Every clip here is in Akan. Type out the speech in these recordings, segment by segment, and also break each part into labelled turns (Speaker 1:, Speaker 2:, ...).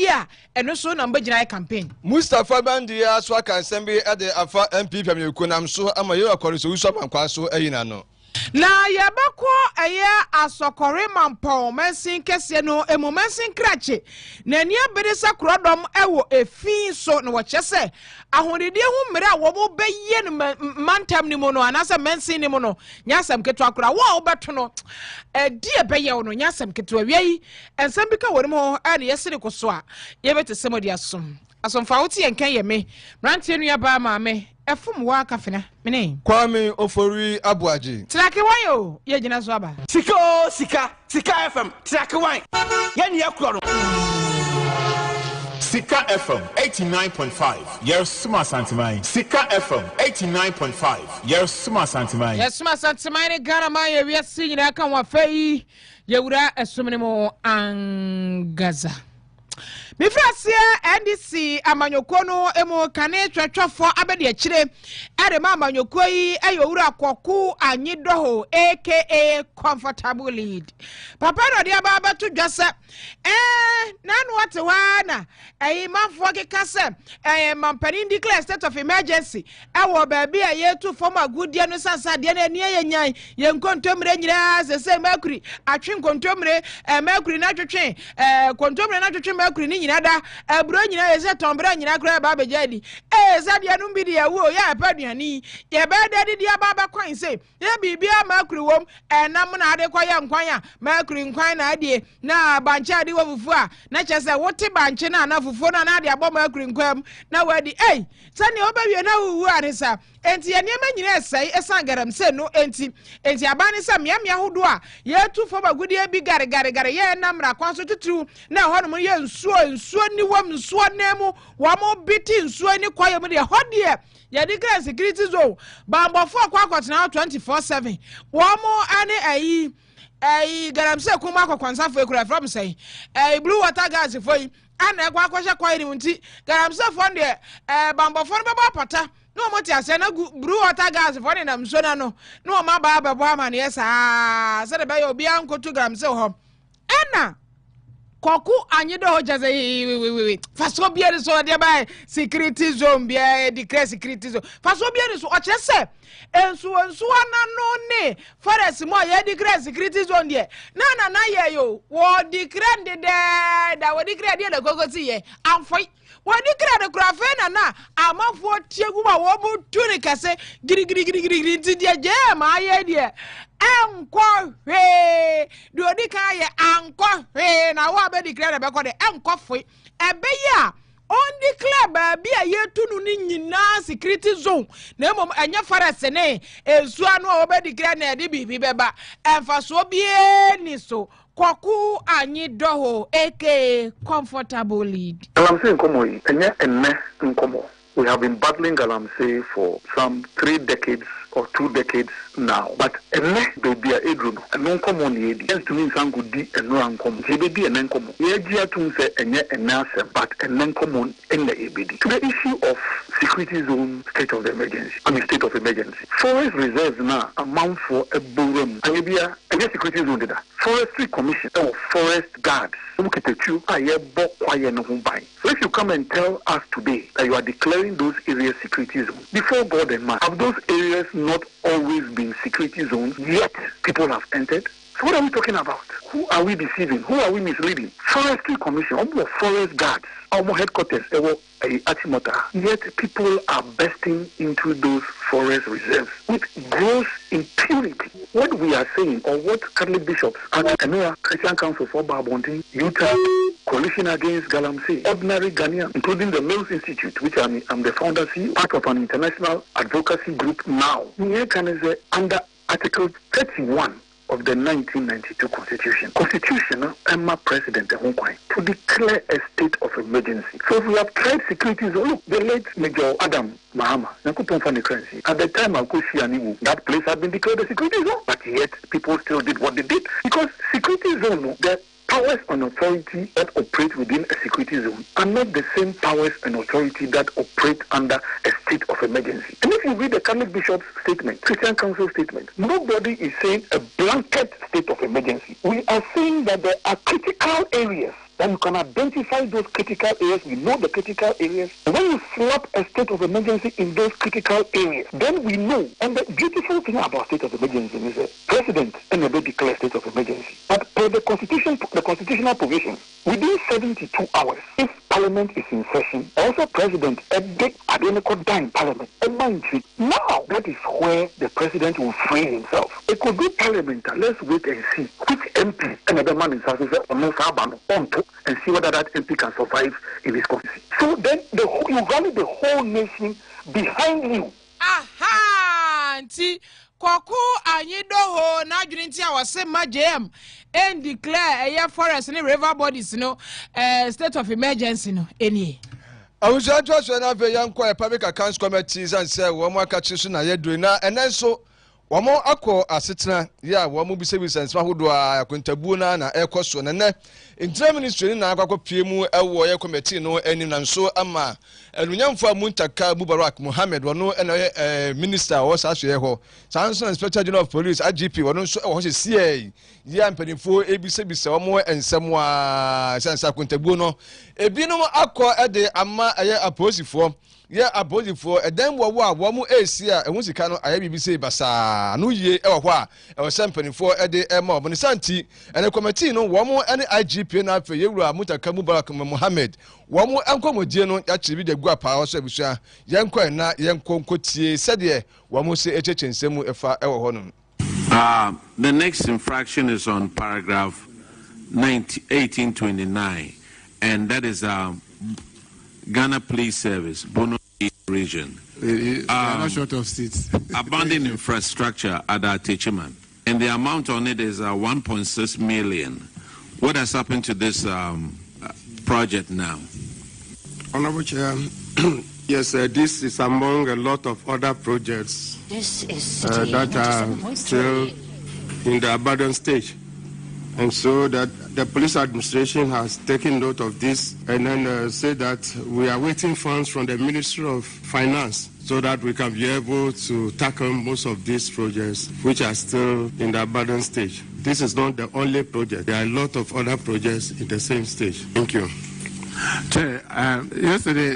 Speaker 1: bia eno so na mbagina campaign
Speaker 2: Mustafa Bandia so aka nsɛm at the afa MPP amyukunam so ama yo akɔre so usɔ pankwa so ayina no
Speaker 1: na yabako eye asokore mampo mensin kese no emu mensin krache na ni abede sakrodom ewo efin so no wɔkye se ahonede hu mmere a wo beye no mantam ni mu no anase mensin ni mu no nyasam keto akora wo beto no di ebeye wo no nyasam keto awiei ensam bi ka wori mu ane yesere koso a yebete semodi asomfa woti enkan ye me brantie nua ba ma me efum wa kafena mene
Speaker 2: Kwame Ofori Abuaji
Speaker 1: trake wayo ye gina so aba
Speaker 3: Sikka FM trake wan ye ne yakro no
Speaker 4: Sikka FM 89.5 yes suma santimai Sikka FM 89.5 yes suma santimai
Speaker 1: ne gara ma ye wiase nyina kan wa fei ye wura esumne mo angaza Mifrasie NDC amanyoko no emu kane twetwefo abede akire ade ma amanyoko yi ayowura kwaku anyidoho aka comfortable lead papa no dia ba beto dwase nanu wate wana mafo keka se mampani declare state of emergency ewo baabi a yetu former goodie no sansa de na eni yenyan ye nkontomre nyira sese makuri atwe nkontomre makuri na twetwe kontomre na twetwe makuri ni nyina da ebro nyina yese tombra nyina kra ba bejadi sadia no bi de yawo ya paduani ye be dadi dia baba kwan se ye bibia makuri wom enam na ade kwa nkwan makuri nkwan na ade na banche ade wo fufu a na chese wote banche na na fufu na ade abo makuri nkwam na wadi sani obawie na wuwu anisa enti enema nyina esai esangaram se no enti abani sa miamia hodo a ye tu fo bagudi bi gare ye namra kwan so tutu na hono ye nsuo ni wam nsuo nemu wamo biti nsuo ni kwaye mu de hodie ye declare security zone bambofo kwakotena 24/7 wamo ane garam se kuma akokwansa fo ekura from say blue water gas fo yi ana kwa kwasha kwaye ni nti garam se fo de bambofo no baba pata no moti ase na blue water gas fo ne nam so na no no ma ba babo ama ne yesa se de be obi ankotu garam se ho ana koku anyido hojaze faso bia ni so de ba security zone bia declare security zone faso bia ni so o chese ensu na no ne forest mo ye declare security zone de na ye yo wo declare de da wo declare de da gogosi ye amfoi wo declare de krafe na amafo tiegu ma wo bu tuni kase giri ti de je ma ye de enko hwe do di kan ye anko hwe na wo be declare be ko de enko foi ebe ya on declare ba bia yetunu ni nyina security zone na mom anya forest ne esu anu wo be declare na de bibi beba emfaso bie ni so kwaku anyi doho aka comfortable lead
Speaker 5: Galamsey nkomo yi enye enne nkomo. We have been battling Galamsey for some 3 decades or 2 decades now. But enne baby edruno eno nkomo ni edi. Yes to mean sangu di eno nkomo. Ebedi enne nkomo. Ye gia tum se enye enne asem but enne nkomo enne ebedi. To the issue of security zone state of emergency. State of emergency. Forest reserves na amount for a burum. Ayebia enye security zone dida. Forestry Commission or forest guards. So if you come and tell us today that you are declaring those areas security zones, before God and man, have those areas not always been security zones, yet people have entered? So what are we talking about? Who are we deceiving? Who are we misleading? Forestry Commission, almost forest guards, almost headquarters, yet people are bursting into those forest reserves with gross impunity. What we are saying, or what Catholic bishops and Emira Christian Council for Barbonting, Utah, Coalition Against Galamsey, Ordinary Ghanaians, including the Mills Institute, which I'm the founder, part of an international advocacy group now, under Article 31 of the 1992 Constitution. Constitution, Emma President to declare a state of emergency. So if we have tried security zone, look, the late Major Adam Mahama, at the time of Kushianiwu, that place had been declared a security zone, but yet people still did what they did. Because security zone, the powers and authority that operate within a security zone are not the same powers and authority that operate under a state of emergency. And if you read the Catholic Bishop's statement, Christian Council statement, nobody is saying a blanket state of emergency. We are saying that there are critical areas that you can identify those critical areas. We know the critical areas. And when you slap a state of emergency in those critical areas, then we know. And the beautiful thing about state of emergency is that President never declares state of emergency. But per the constitutional provisions, within 72 hours, if Parliament is in session, also President identical in Parliament. Now, that is where the President will free himself. It could be Parliament. Let's wait and see which MP another man in South Africa and see whether that MP can survive in his constituency. So then you rally the whole nation behind you.
Speaker 1: Aha! Auntie. Kwaku anyidoho na adwinti a wase majem and declare a forest and river bodies state of emergency eni.
Speaker 2: I was just na be yan kwa public accounts committees and say wo mo aka chisu na yedu na enen so wo mo akọ asetena ya wo mo bisebisa nsma hodo a akontabu na ekoso ne Interior Ministry na akwa pie mu ewo ye committee no anim na so ama elunyamfo Muntaka Mubarak Mohammed wono na minister wo sa so ye ho Sanson Inspector General of Police IGP wono so wo se CA ya mpanifo ebisebisa wo mo ensem a sansa akontabu no ebinom akọ ede ama aye aposifo ya abodifo eden wo mu esi a ehun sika no aye bibise basa no yie e wo ho a e wo sempanifo ede ema obone santi ene committee no wo mu ene IGP na afa yewura Muntaka Mubarak Mohammed wo mu enkomodie no ya chiri de gua pa so abusua yenko na yenko nkotie sede wo mu se echechensemu efa e wo ho no.
Speaker 6: The next infraction is on paragraph 1829, and that is Ghana Police Service, Bono region.
Speaker 7: They are not short of seats.
Speaker 6: Abandoned infrastructure at our Techiman, and the amount on it is 1.6 million. What has happened to this project now?
Speaker 7: Honorable Chair, yes, this is among a lot of other projects that are still in the abandoned stage. And so that the police administration has taken note of this and then said that we are waiting funds from the Ministry of Finance so that we can be able to tackle most of these projects which are still in the abandoned stage. This is not the only project. There are a lot of other projects in the same stage. Thank you.
Speaker 8: Chair, yesterday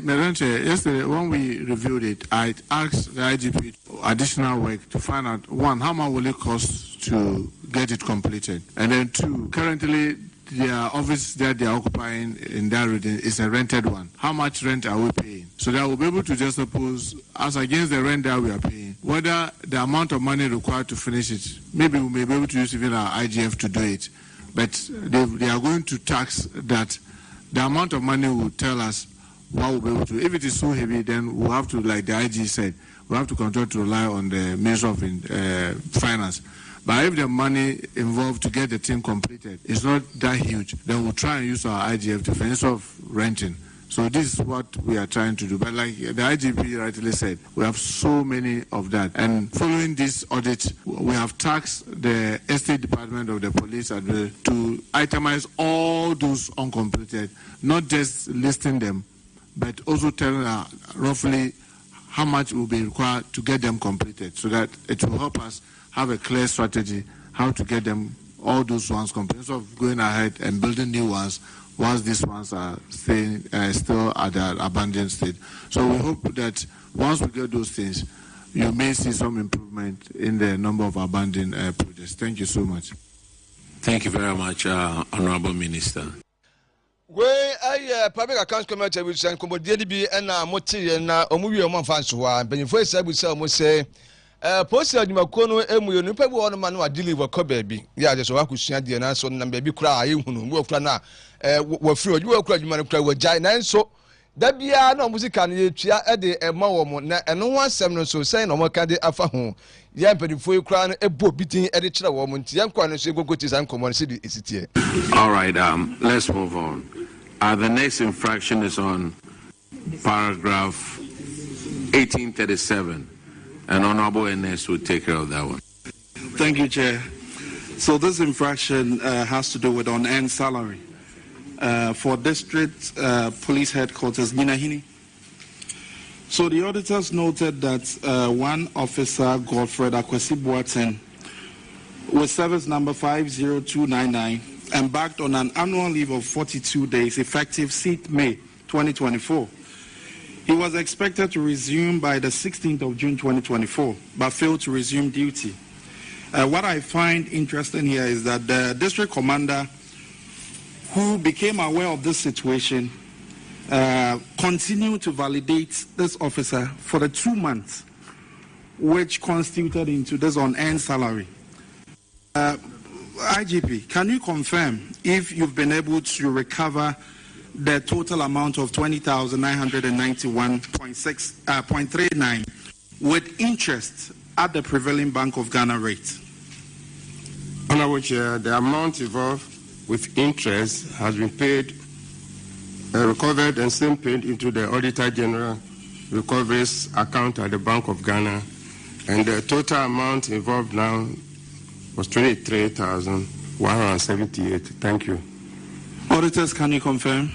Speaker 8: when we reviewed it, I asked the IGP additional work to find out, one, how much will it cost to get it completed? And then two, currently their office that they are occupying in that region is a rented one. How much rent are we paying? So that we'll be able to just suppose, as against the rent that we are paying, whether the amount of money required to finish it, maybe we may be able to use even our IGF to do it. But they are going to tax that. The amount of money will tell us what we'll be able to. If it is so heavy, then we'll have to, like the IG said, we'll have to continue to rely on the Ministry of Finance. But if the money involved to get the thing completed is not that huge, then we'll try and use our IGF to finish off renting. So this is what we are trying to do. But like the IGP rightly said, we have so many of that. And following this audit, we have tasked the Estate Department of the Police to itemize all those uncompleted, not just listing them, but also telling roughly how much will be required to get them completed, so that it will help us have a clear strategy how to get them, all those ones completed, instead of going ahead and building new ones once these ones are still at the abandoned state. So we hope that once we get those things, you may see some improvement in the number of abandoned projects. Thank you so much.
Speaker 6: Thank you very much, Honorable Minister.
Speaker 2: Public Accounts Committee will send Commodity be and Moti and Omuyo Manfansuwa, but if we say we say, Post Makono, Emu, you pay one man who deliver Kobe. Yeah, there's a Wakusia, the answer, and baby cry, you were flana, were free, you were crying, you were giant, so that be no music and you at the Mawamo, and no one seven so saying, no more candy after home. Yamping for you crown a book beating editor woman, young corner, she go to his uncommon city, is it here?
Speaker 6: All right, let's move on. The next infraction is on paragraph 1837. And Honorable NS will take care of that one.
Speaker 9: Thank you, Chair. So this infraction has to do with unearned salary for District Police Headquarters, Ninahini. So the auditors noted that one officer, Godfred Akwesi Boateng, with service number 50299, embarked on an annual leave of 42 days effective 6th May 2024. He was expected to resume by the 16th of June 2024, but failed to resume duty. What I find interesting here is that the district commander, who became aware of this situation, continued to validate this officer for the 2 months, which constituted into this unearned salary. IGP, can you confirm if you've been able to recover the total amount of 20,991.39 with interest at the prevailing Bank of Ghana rate?
Speaker 7: Honorable Chair, the amount involved with interest has been paid, recovered and still paid into the Auditor General recoveries account at the Bank of Ghana, and the total amount involved now was 23,178. Thank you.
Speaker 9: Auditors, can you confirm?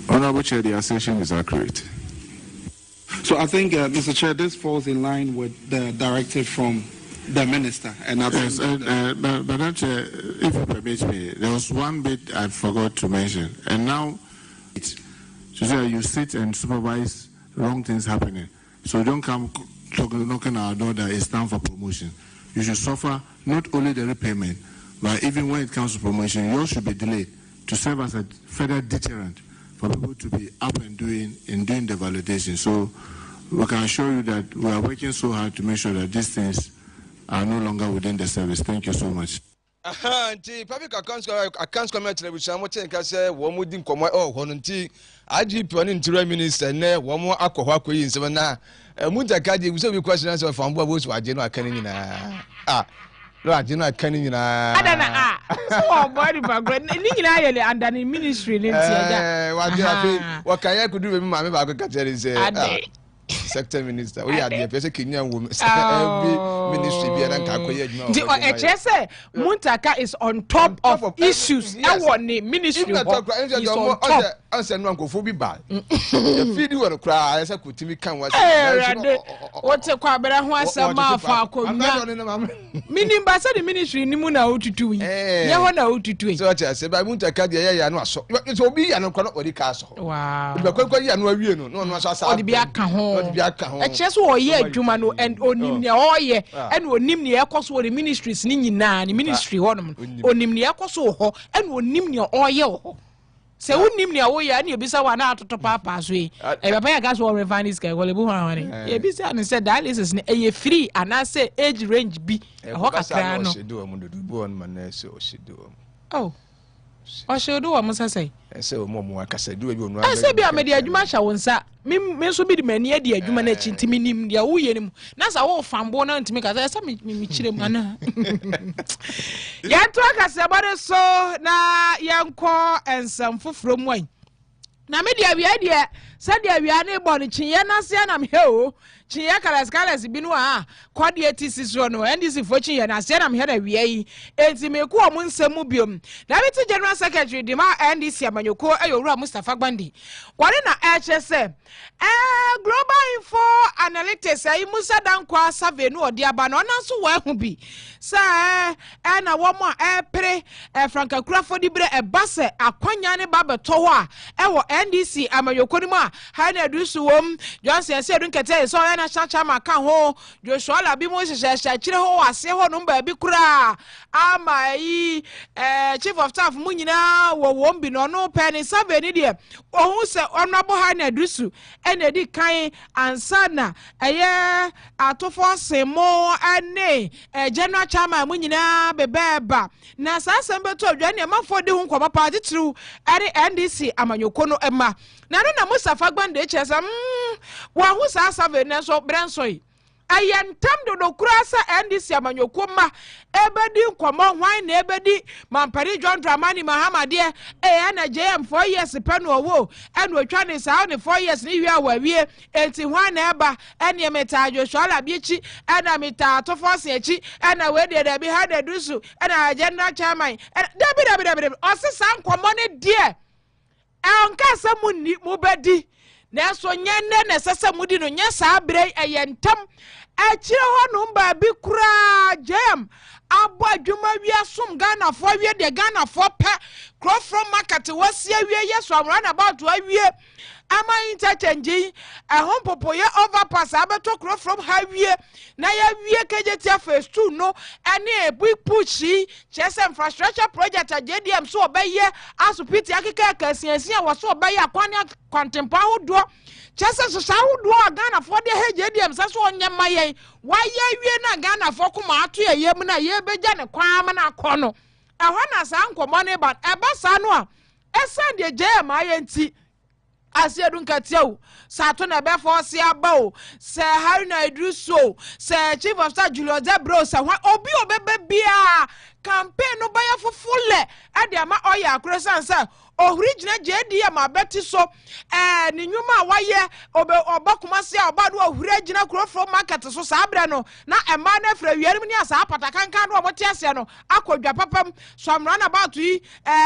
Speaker 8: Honorable Chair, the assertion is accurate.
Speaker 9: So I think, Mr. Chair, this falls in line with the directive from the minister. And
Speaker 8: yes, Madam Chair, if you permit me, there was one bit I forgot to mention, and now so you sit and supervise wrong things happening. So don't come knocking our door that it's time for promotion. You should suffer not only the repayment, but even when it comes to promotion, yours should be delayed to serve as a further deterrent for people to be up and doing the validation. So we can assure you that we are working so hard to make sure that these things are no longer within the service. Thank you so much.
Speaker 2: Public accounts committee which I'm saying say one would come oh honti IGP on interior minister ne one more akwa koyi nsema na mutakadi we say we question answer from what was ageno akani na no ageno akani na
Speaker 1: adana so body background ni nyina yele under the ministry ni ntia
Speaker 2: what can you could do with me ba ko kachere say sector minister we are the person Kenyan woman every ministry be an akoye adwuma
Speaker 1: the HSA Muntaka is on top of issues e won the ministry is on top
Speaker 2: answer no ankofo bi ba e feed won kra esa kutimi kan wa
Speaker 1: what e kwa bere ho asema afa akonwa minimba say the ministry ni mu na otutu ye ho na otutu
Speaker 2: so what say ba Muntaka de ya no aso so obi ya no kro odi ka so
Speaker 1: wow
Speaker 2: be kwa ya no awie no no aso asa
Speaker 1: odi bi aka ho echeso oye adwuma no and onim ne oye and onim ne ekoso the ministries ni nyina ni ministry honom onim ne ekoso ho and onim ne oye ho se onim ne oye na ebisa wa na atoto papa so e baba ya gas wo refinery sky go lebu ho e ebisa ne say dialysis ne e free and I say age range bi ho kakra no oh o shodo wa musa say
Speaker 2: say o mo akasa do bi onu
Speaker 1: say bi amedi adwuma hya wonsa me so bi di mani adi adwuma na chi ntimi nim dia wo ye nim na sa wo fambo na ntimi ka say me chire mu ana ya to akasa bare so na yanko ensam foforo mu an na me dia wi dia sa dia wi ana ebo no chi ye na se na me he o chi ya kalas bi no a kwade etisi so no ndc fo chi ye na se na me he da wi yi enti me ko omu nsem biom deputy general secretary di ma ndc amanyoko ayowura Mustafa Gbandi kware na se global info analytics ayi Musa Dankwa survey no odi aba no na so wa hu bi sa na wo mo pre Franka Kurafo di bre base akwanya ne ba beto ho a wo ndc amanyoko ni mu a ha na adusu wom Johnson se dun kete so na chacha maka ho Joshua Labi mo hyehyehye kire ho ase ho no ba bi kura ama yi chief of staff mu nyina wo wom bi no no pe ni survey ni de ohun se onabo ha na adusu ene di kan ansana eye atofo semo ane general chairman mu nyina bebeba na sasem beto adwa ne mafo de hu nkwa papa titru ere ndc amanyoko no ema na no na Mustafa Gbandi chesa wa hu sa survey ne so brensoi ayentam do kurasa ndc amanyoko ma ebedi nkomo hwan na ebedi mampari John Dramani Mahamade na JM 4 years penu owo enu otwa ne sa ne 4 years ni wi awawie enti hwan na eba ene emeta Joshua Labiechi na meta to force echi na we de bi ha de dusu na agenda chairman dabi osisa nkomo ne die onka samu ni mu bedi na so nyenne na sasa mudi no nya sa abre ayentam chire ho no ba bi kura jam abo adwuma wi asom Ghana fo wi de Ghana fo pe cross from market wasia wi yeso amran about awie ama interchange home popoye overpass abeto cross from highway na ya wie kejetia phase 2 no ene big pushi chese infrastructure project JDM so obeye asupiti akeka kasiansia wo so obeye akwane kwantempa hodo chese so hodo Ghana for de JDM so onye mayen waye wie na Ghana for kuma ato yem na ye beja ne kwama na akono ehwa na sa nkomo ne ba eba sa no a esan de JM ayenti Asiedun Katiao, Saturn be force abao, Sir Haruna Idruso, Sir Chief of Staff Julio Debro, Sir Obi Obebia, campaign no buyer for full, Adiama Oya, Crescent, Sir, original JDM, I bet so, and Numa Wire, Obakumasia, about original growth from market, so Sabrano, not a man for Yerminia Sapata can't what Tiasiano, Aqua Papam, some run about we,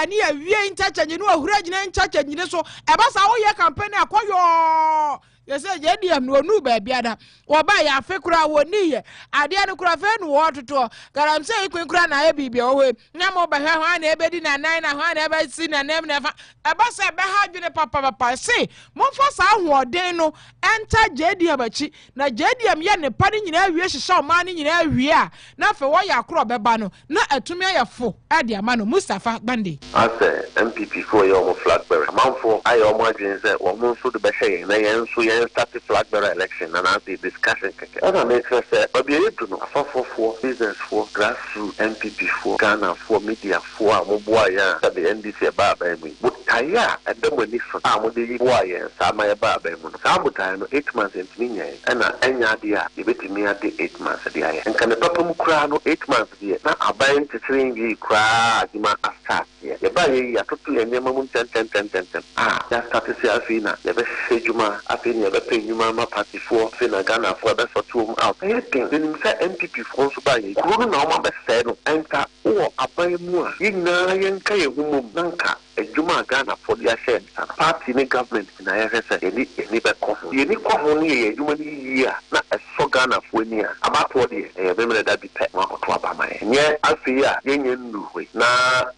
Speaker 1: near we in touch and you know, original in touch and you know, so, about our campaign, I yes, JDM no baby ada. Oba ya fekura woni ye. Ade an kura fe no water to. Garam say kwenkura na e bibi owe. Nyamo ba hwa na ebedi na 9 na hwa na ebe si na nem na fa. Eba se be ha dwene papa say. Mo fa sa hoden no enter JDM achi. Na JDM ye ne pa ni nyina awie hihye o ma ni nyina awie a. Na fe wo ya kro beba no. Na atumi ayefo ade ama no Mustafa Bande.
Speaker 10: Ase MPP for your flag bearer. Manfo ayo mo adwen se wo mo so de be hye na yen so started flag bearer election and as the discussion and I make sense but be able to know for business for grassroots MPP for Ghana for media for Moboya the NDC baba me but taya and then when this amode boya sama baba me some time 8 months in me and enya dia e betimi ade 8 months dia and can the papa mu kra no 8 months dia na aban tetrin gi kra adima start ya ba ye ya totu enyema mu 10 ya start to see afina ya be sejuma afina ya be nyuma party for fina Ghana for be sort to out anything then say MPP for so ba ye kuru na o ma be say no enta o aban mu a yina yenka ye humum nanka ejuma Ghana for their share party ni government na ya say any be ko ye ni ko ni ye ejuma ni ya na so Ghana for ni a abato de e be me da bi pe ma ko to abama ye afi a yenye nnu hwe na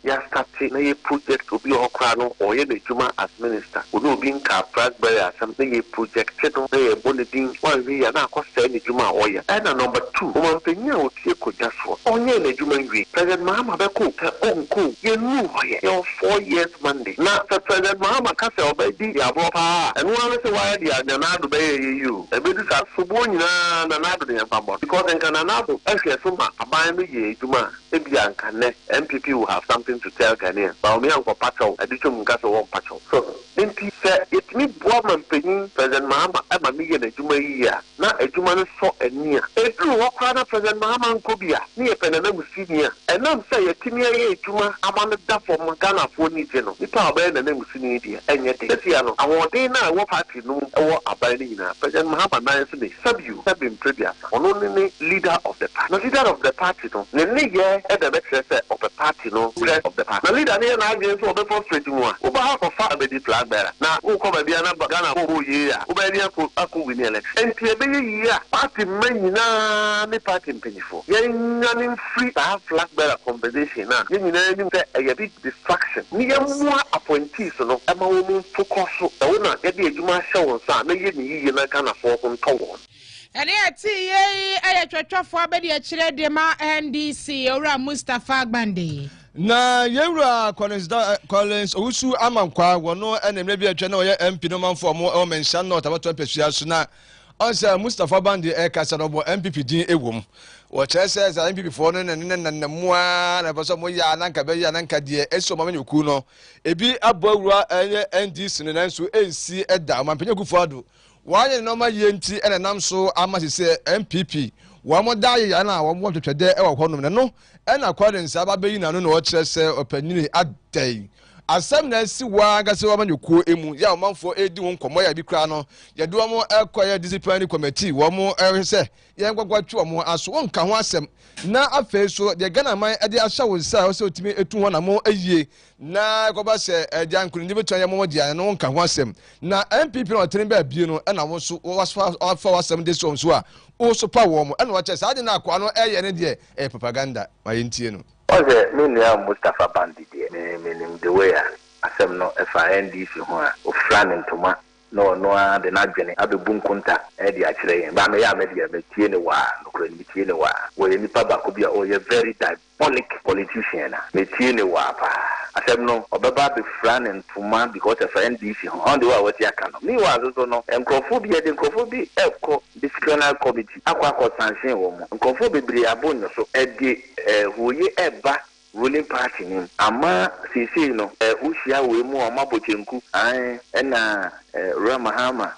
Speaker 10: ya start na ye project obi o kra no o ye na ejuma as minister ono obi nka Bradbury asam na ye project no na ye bonedin wan wi ya na akosta ni ejuma o ye and number 2 o man penya o tie ko jaso onye na ejuma wi president Mahama be ko ka onko ye nnu hwe ye 4 years Monday na president Mahama ka se obedi ya bo pa enu wan se wa ya dia na do be ye you e be dis asubo nyina na na do ya pambo because en kana na do e so ma aban no ye ejuma e bia nka ne MPP will have something to tell Ghanaians but me anko patrol edichum nka so won patrol so MPP say it me bo man penyin president Mahama e ma me ye na ejuma yi ya na ejuma no so ania e dru wo kwa na president Mahama nko bia ne ye penana musinia enam say ye timi ye ejuma amane da for Ghana for ni je no nipa aban na musini dia enye de sia no awode na wo party no wo aban ni na president Mahama na so be sabim previous ono ni leader of the party no leader of the party no ne ye e de be say of the party no leader of the party na leader ne na agye so be frustrate mu a wo ba ha ko fa abedi flag bearer na wo ko ba bia na Ghana ko ye ya wo ba dia ko win election enti e be ye ya party manyina ne party mpanyifo ye nyanim free flag bearer compensation na ye nyina nim say a big distraction ni ye mu appointees no e ma wo mu focus so e wo na ye de adwuma hye won sa na ye ni yiye na Ghana fo ko nto won
Speaker 1: ene ati ye ayetwetwafo abedi a kire de ma NDC owura Mustafa Bande
Speaker 2: na yewura Collins owusu amankwa wono enemre bi atwa na oye MP no manfo mo o mention no tabato pesua so na onse Mustafa Bande e kasa no bo MPP din ewom wo chese za MPP fo no na mua na boso mo ya na nka be ya na nka de eso mama nyoku no ebi abo awura NDC no na nso ensi eda mampenye kufu ado wanye no ma yenti ene nam so amasese MPP wa mo da ya na wa mo twetwede e wa kwonom ne no ena Collins aba be yi na no na o kire se opanyini adai asem na si wa gase wa manyuko emu ya omanfo edi won komo ya bi kra no ye do mo ekoye disciplinary committee wo mo ehse ye ngwagwatwe mo aso wonka ho asem na afa so de Ghana man ede ahya wo nsa so otimi etu ho na mo ayie na koba se eja nkunu ndi betu ya mo dia no wonka ho asem na MPP no tene ba bie no na wo so wafa wasem de so a o so pa wo mo na wa che sa ade na akwa no eye ne de propaganda ma yentie no
Speaker 10: oje nua Mustafa Bandi de meaning the way asem no FNDC ho a ofran ntoma no de nadwene abebun konta e de akire yen ba me ya me de metie ne wa no kura ni metie ne wa wo ye nipa ba ko bia o ye very diabolic politician na metie ne wa pa asem no obeba be fran ntoma because of NDC ho on the way what ya kan no me wa so no enkrofobia de enkrofobia eko disciplinary committee akwa sanction wo mo enkrofo bebre abonyo so e de hoye eba ruling party nim ama sisi no ushia we mu o mabochenku na Ramahama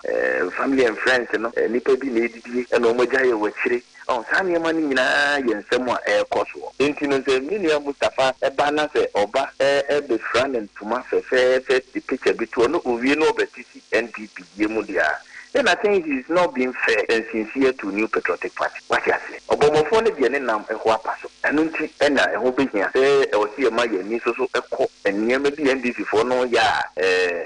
Speaker 10: family and friends no nipa bi na edidi na o magya ye wachire on sami ma ni nyina ye nsem a ekoso enti no se minia Mustafa eba na se oba be friend and tuma fe the picture between no owie no betisi NPP ye mu dia. Then I think he's not being fair and sincere to New Patriotic Party. What you say? Obama ne de ne nam ehwa paso. Enu nti na ehwo behia se e o sie ma ye ni so ekọ eniyema bi NDC for no ya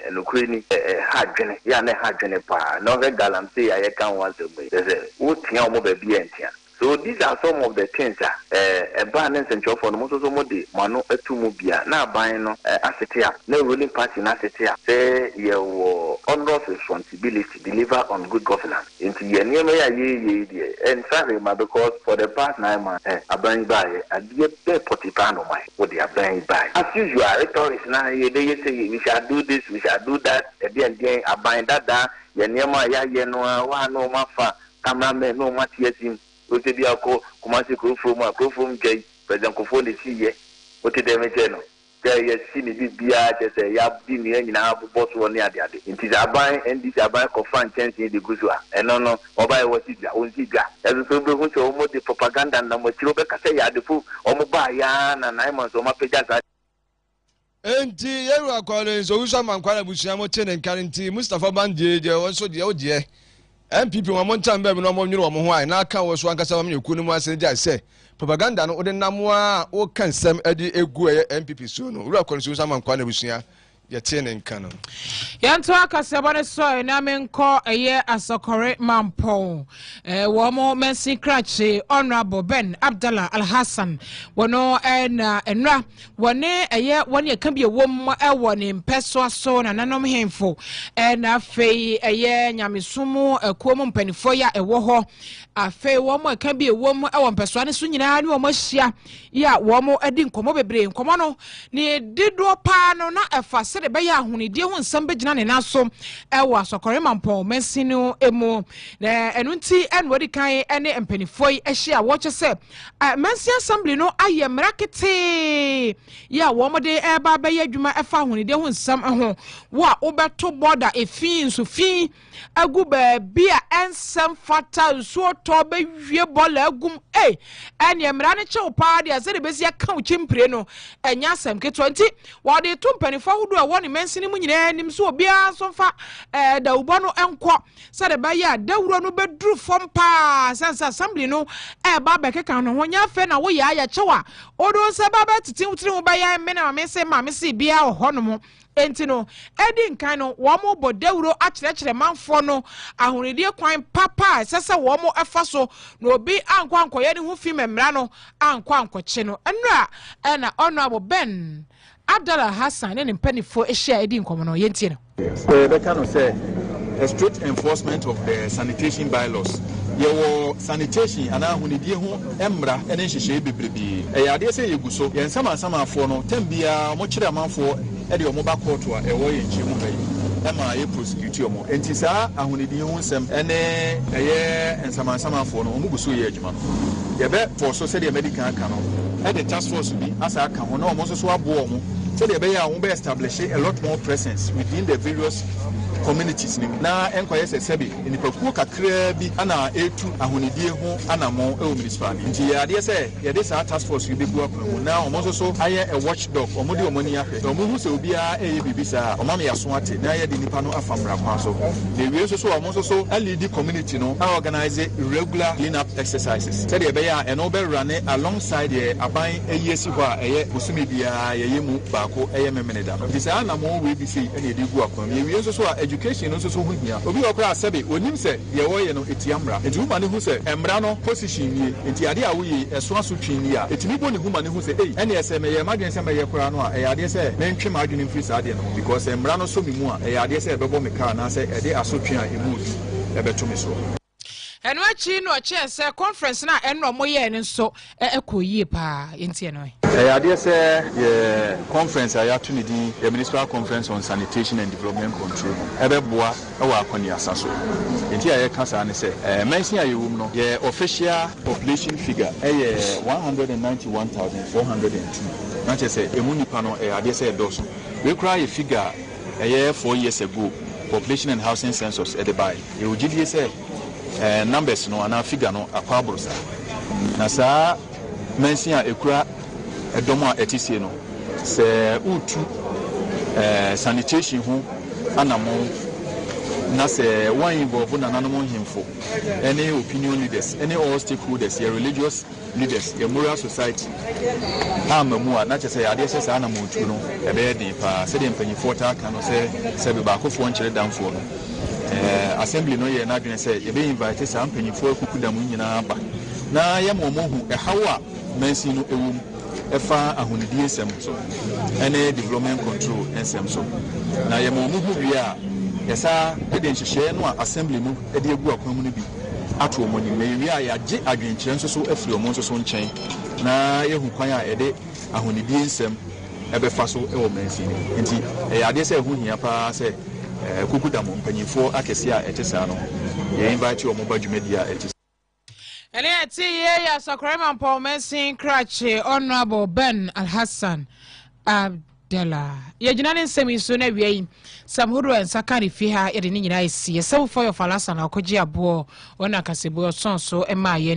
Speaker 10: enukuri ni ha dwene ya ne ha dwene pa. No ve galam say ya kan wan se be. Say wo tia omo ba bi entia. So these are some of the things a balance and job for the most of the mano etumu bia na ban no asset up no ruling party na asset up say your onerous responsibility deliver on good governance into ye near ye and sorry because for the past 9 months aban by a dear potipano my what they are buying by as usual rhetorics now they say we shall do this we shall do that again aban that ye near my ye no one no mafa cameraman no matiesim ote bia ko kumasi ko from gay president ko phone si ye ote dem je no ye si ni bibia je se ya bi ni nyina boss woni ade nti aban ndi aban ko fan chance de gusu a eno no oba e wasi bia on si bia e so be hu se o mo de propaganda na mo chiro be ka se ya de fu o mo ba ya na 9 months o ma peja sa
Speaker 2: enti yeru akwale so usa mankwala busia mo tene nkarinti Mustafa Bandi je wonso de o de MPP wa montan be no mo nwuru mo ho ai na aka wo so ankasa wa meku ni mu ase ja se propaganda no ode namwa o kan sam ade egu MPP so no ru akon so sama nkwa na busua ye tene nka no
Speaker 1: yanto akase bone so na menko eye asokore mampo wo mo mensi krache honorable Ben Abdallah Al-Hassan wono na enra wone eye wone ka bie wom ewo ne mpeso so na nanom hemfo na afei eye nyamesumu akuom mpanifo ya ewo ho afei wo mo ka bie wom ewo mpeso ne so nyina ne wo mahia ya wo mo adi nkomo bebre nkomo no ne dido pa no na efa de be ya ahunidie ho nsam begina ne naso ewo asokore mampo mensinu emu na enunti enwodi kan ene empanifoi ehia wo chese mensi assembly no aye mrakete ya wo mode eba be ya adwuma efa ahunidie ho nsam ho wo a obeto border efin so fin agu ba bia ensam fata so to be wie bola agum ene emra ne che pa de ase de be sia kan chimpre no enya asem ke 20 wo de to mpanifo hudu a woni mensini mu nyina nim so obia so fa da ubo no enko se de ba ya dawuro no beduru fom pa sense assembly no ba be keka no honya fe na wo ya ya chewa odo se ba ba titimtiri wo ba ya me na me se bia ho no mo enti no edi nkan no wo mo bodawuro akyerɛkyerɛ manfo no ahonidie kwan papa sese wo mo efa so no obi anko ye ne ho fi memra no anko kye no enra na honorable Ben Abdallah Hassan and Pennyfo share edi nkomo no yentie no
Speaker 11: they can say a strict enforcement of the sanitation bylaws. Your sanitation and ahunidie ho emra ene hyehyɛ bebrebe ade sɛ yeguso yɛn sama afo no tambia mo kyerɛ amanfo de omo ba court a ɛwɔ yɛn nkyɛmu bɛyi ema ye prosecute omo enti saa ahunidie ho nsɛm ene ɛyɛ nsama afo no omo guso yɛ adwuma yɛbɛ for so sɛ de medical aka no the task force bi asa aka ho na omo so abo omo so they be establish a lot more presence within the various communities na enkoye se sebi ni prokuo kakra bi ana etu ahonidie ho anamo e municipality nti ya de se ya de sa task force bi bu akwa na omo so aye a watchdog omo de omo ni ahwe omo hu se obi a eye bibisa omo me yaso ate na ya de nipa no afamra kwa so de wie so omo so a lead community no a organize regular clean up exercises say de be ya eno be run alongside the aban eyesi ho a eye osumi bia ye mu baako eye memene da no di say anamo we bi sei ene de gu akwa me wie so education no so hu hia obi okra asebe onim se ye wo ye no etiamra enti huma ne hu se emra no position nie enti ade a wo ye eso aso twini a etimi bo ne huma ne hu se ene ese me ye madwen se me ye kora no a e ade se me ntwe madwen mfiri sa ade no because emra no so mi mu a e ade se e bebo me car na se e de aso twen a emu e beto me so
Speaker 1: eno achi no che se conference na eno mo ye ne so ekoyie pa enti eno
Speaker 11: ade se ye conference ya to ne di the municipal conference on sanitation and development control ebeboa e wa akoni asaso enti ya kasa ne se mention ya yewum no ye official population figure ye 191,402 na che se emu nipa no ade se doso we cry a figure 4 years ago population and housing census at the by e ogidie se numbers no ana figure no akwabrosa na saa mention a ekura edomo a etisie no se utu sanitation ho anamo na se one involve na nanom himfo any opinion leaders any all stakeholders your religious leaders your moral society amamu a na chese ade se sa anamo utu no ebe de pa se de mpanyifo ta ka no se be ba akofo nkyere danfo no assembly no ye na dwen se ye be invite sa mpanyifo akukudam nyina ba na ye momohu hawa mensi no ewum efa ahonidie nsem so ene development control nsem so na ye momohu bia yesa de nhyehyɛ no a assembly no de egu akwan mu no bi ato omoni na ye a yagye adwenkyerɛ nso so afiri omo nso so nkyɛn na ye hu kwan a ye ahonidie nsem ebefa so e wo mensi nti ye ade sɛ hu hia pa sɛ kukudam mpanyifo akɛse a ɛte saa no ye invite omo ba dwumadi a ɛte
Speaker 1: ene ati ye ya Sakrama Empowerment Crutch Honorable Ben Alhassan Abdallah ye gina ne nsɛm so na wiei samhuru ensaka ne fi ha ye de ne nyina esi ye sɛ for your falasa na okoji abo ona kasebo sonso ema ye